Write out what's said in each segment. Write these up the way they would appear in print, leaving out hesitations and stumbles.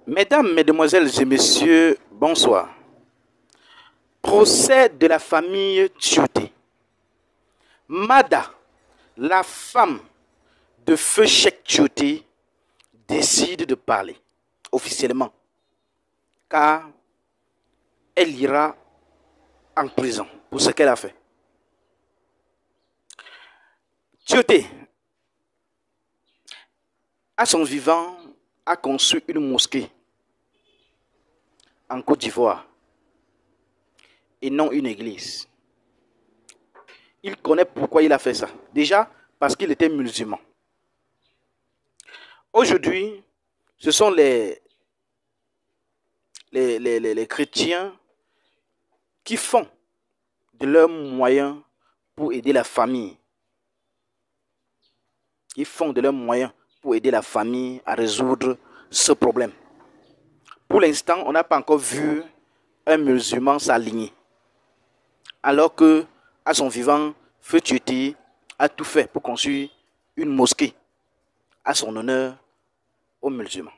Mesdames, Mesdemoiselles et Messieurs, bonsoir. Procès de la famille Tioté. Mada, la femme de Feu Cheikh Tioté, décide de parler officiellement, car elle ira en prison pour ce qu'elle a fait. Tioté, à son vivant, a conçu une mosquée en Côte d'Ivoire et non une église. Il connaît pourquoi il a fait ça. Déjà, parce qu'il était musulman. Aujourd'hui, ce sont les chrétiens qui font de leurs moyens pour aider la famille. Ils font de leurs moyens pour aider la famille à résoudre ce problème. Pour l'instant, on n'a pas encore vu un musulman s'aligner. Alors que, à son vivant, Feu Tioté a tout fait pour construire une mosquée à son honneur aux musulmans.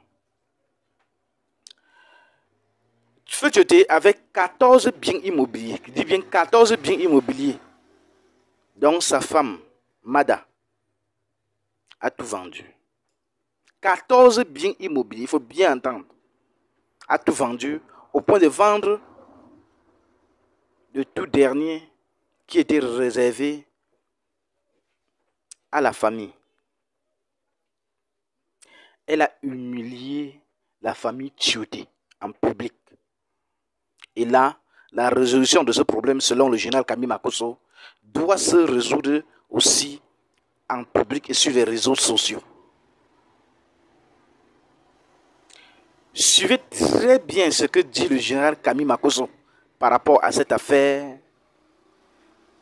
Feu Tioté avait 14 biens immobiliers. Je dis bien 14 biens immobiliers. Donc sa femme, Mada, a tout vendu. 14 biens immobiliers, il faut bien entendre. A tout vendu au point de vendre le tout dernier qui était réservé à la famille. Elle a humilié la famille Tioté en public. Et là, la résolution de ce problème, selon le général Camille Makosso, doit se résoudre aussi en public et sur les réseaux sociaux. Suivez très bien ce que dit le général Camille Makosso par rapport à cette affaire.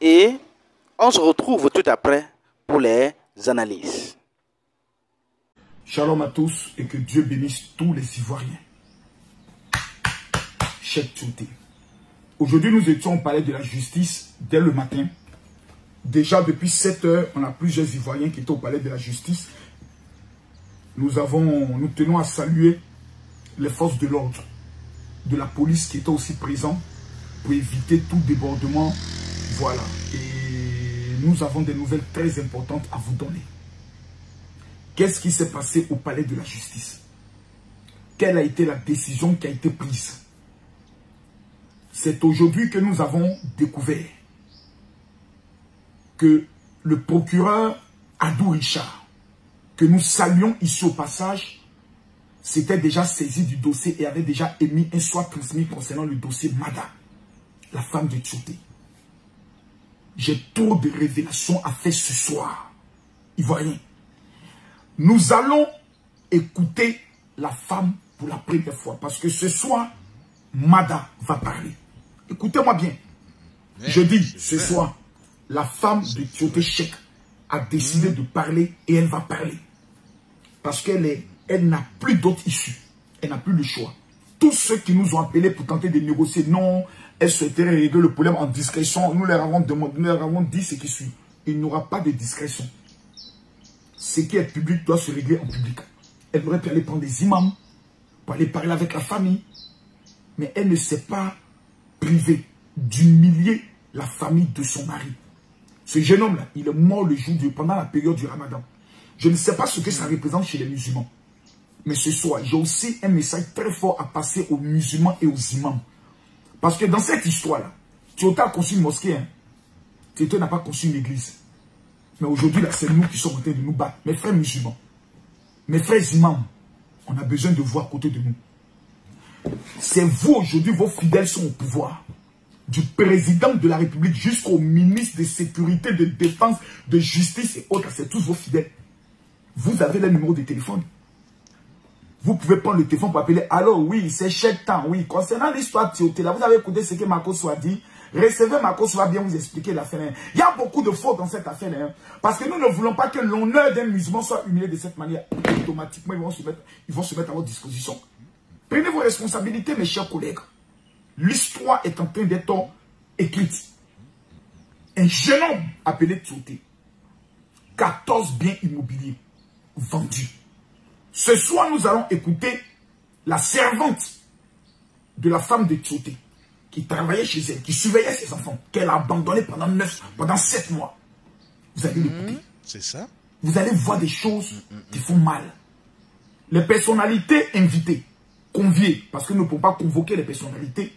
Et on se retrouve tout après pour les analyses. Shalom à tous et que Dieu bénisse tous les Ivoiriens. Cheikh Tioté. Aujourd'hui, nous étions au palais de la justice dès le matin. Déjà, depuis 7 heures, on a plusieurs Ivoiriens qui étaient au palais de la justice. Nous tenons à saluer les forces de l'ordre, de la police qui étaient aussi présents pour éviter tout débordement. Voilà. Et nous avons des nouvelles très importantes à vous donner. Qu'est-ce qui s'est passé au palais de la justice? Quelle a été la décision qui a été prise? C'est aujourd'hui que nous avons découvert que le procureur Adou Richard, que nous saluons ici au passage, s'était déjà saisi du dossier et avait déjà émis un soit transmis concernant le dossier Mada, la femme de Tioté. J'ai trop de révélations à faire ce soir. Ivoiriens. Nous allons écouter la femme pour la première fois. Parce que ce soir, Mada va parler. Écoutez-moi bien. Je dis, ce soir, la femme de Tioté Cheikh a décidé de parler et elle va parler. Parce qu'elle n'a plus d'autre issue. Elle n'a plus le choix. Tous ceux qui nous ont appelés pour tenter de négocier, non, elle souhaiterait régler le problème en discrétion. Nous leur avons demandé, nous leur avons dit ce qui suit. Il n'y aura pas de discrétion. Ce qui est public doit se régler en public. Elle aurait pu aller prendre des imams pour aller parler avec la famille. Mais elle ne s'est pas privée d'humilier la famille de son mari. Ce jeune homme-là, il est mort le jour pendant la période du Ramadan. Je ne sais pas ce que ça représente chez les musulmans. Mais ce soir, j'ai aussi un message très fort à passer aux musulmans et aux imams. Parce que dans cette histoire-là, Tioté a conçu une mosquée. Hein. Tioté n'a pas conçu une église. Mais aujourd'hui, là, c'est nous qui sommes en train de nous battre. Mes frères musulmans, mes frères imams, on a besoin de vous à côté de nous. C'est vous aujourd'hui, vos fidèles sont au pouvoir. Du président de la République jusqu'au ministre de sécurité, de défense, de justice et autres. C'est tous vos fidèles. Vous avez le numéro de téléphone. Vous pouvez prendre le téléphone pour appeler. Alors oui, c'est Cheikh Tan. Oui, concernant l'histoire de Tioté, là, vous avez écouté ce que Makosso a dit. Recevez Makosso va bien vous expliquer l'affaire. Il y a beaucoup de fautes dans cette affaire. Hein, parce que nous ne voulons pas que l'honneur d'un musulman soit humilié de cette manière. Automatiquement, ils vont se mettre à votre disposition. Prenez vos responsabilités, mes chers collègues. L'histoire est en train d'être écrite. Un jeune homme appelé Tioté. 14 biens immobiliers vendus. Ce soir, nous allons écouter la servante de la femme de Tioté, qui travaillait chez elle, qui surveillait ses enfants, qu'elle a abandonné pendant 7 mois. Vous allez l'écouter. C'est ça. Vous allez voir des choses qui font mal. Les personnalités invitées, conviées, parce que nous ne pouvons pas convoquer les personnalités,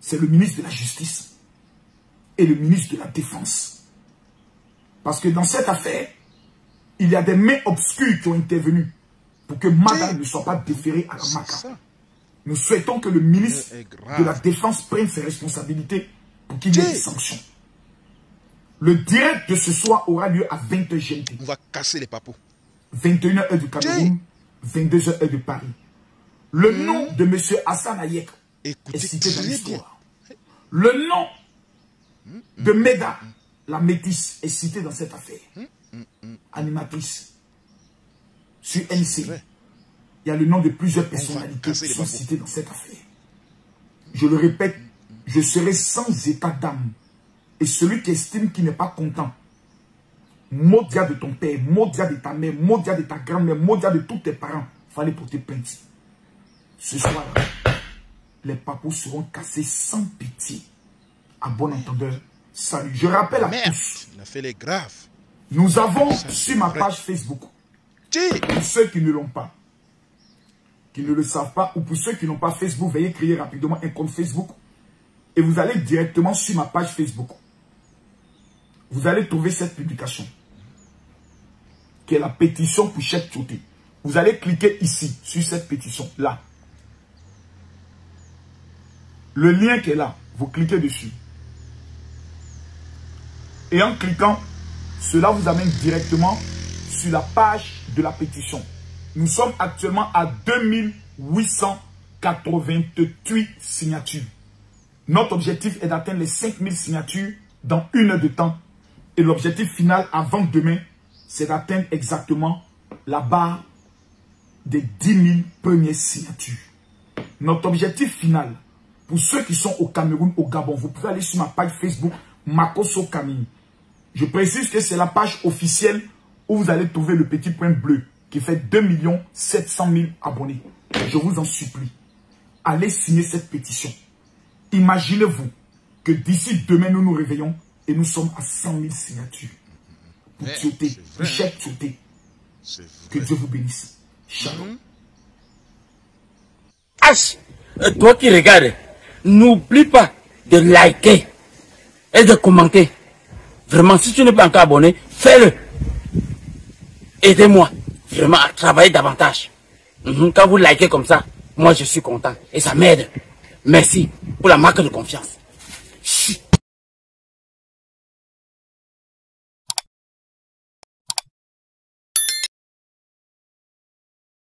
c'est le ministre de la Justice et le ministre de la Défense. Parce que dans cette affaire, il y a des mains obscures qui ont intervenu pour que Mada ne soit pas déféré à la MACA. Nous souhaitons que le ministre de la Défense prenne ses responsabilités pour qu'il y ait des sanctions. Le direct de ce soir aura lieu à 20h GMT. On va casser les papous. 21h heure du Cameroun, 22h heure de Paris. Le nom de M. Hassan Hayek est cité dans l'histoire. Le nom de Meda, la métisse, est cité dans cette affaire. Animatrice. Sur NC. Il y a le nom de plusieurs personnalités qui sont citées dans cette affaire. Je le répète, je serai sans état d'âme. Et celui qui estime qu'il n'est pas content, maudia de ton père, maudia de ta mère, maudia de ta grand-mère, maudia de tous tes parents, il fallait porter plainte. Ce soir-là, les papous seront cassés sans pitié. À bon entendeur, salut. Je rappelle à tous, il a fait les graves. Nous avons sur ma page Facebook, pour ceux qui ne l'ont pas, qui ne le savent pas, ou pour ceux qui n'ont pas Facebook, veuillez créer rapidement un compte Facebook et vous allez directement sur ma page Facebook. Vous allez trouver cette publication qui est la pétition pour Cheikh Tioté. Vous allez cliquer ici, sur cette pétition-là. Le lien qui est là, vous cliquez dessus. Et en cliquant, cela vous amène directement sur la page de la pétition. Nous sommes actuellement à 2888 signatures. Notre objectif est d'atteindre les 5000 signatures dans 1 heure de temps. Et l'objectif final avant demain, c'est d'atteindre exactement la barre des 10 000 premières signatures. Notre objectif final, pour ceux qui sont au Cameroun, au Gabon, vous pouvez aller sur ma page Facebook, Makosso Camille. Je précise que c'est la page officielle où vous allez trouver le petit point bleu qui fait 2 700 000 abonnés. Je vous en supplie, allez signer cette pétition. Imaginez-vous que d'ici demain, nous nous réveillons et nous sommes à 100 000 signatures. Pour Tioté, pour Cheikh Tioté. Que Dieu vous bénisse. Shalom. H, toi qui regardes, n'oublie pas de liker et de commenter. Vraiment, si tu n'es pas encore abonné, fais-le. Aidez-moi vraiment à travailler davantage. Quand vous likez comme ça, moi je suis content et ça m'aide. Merci pour la marque de confiance.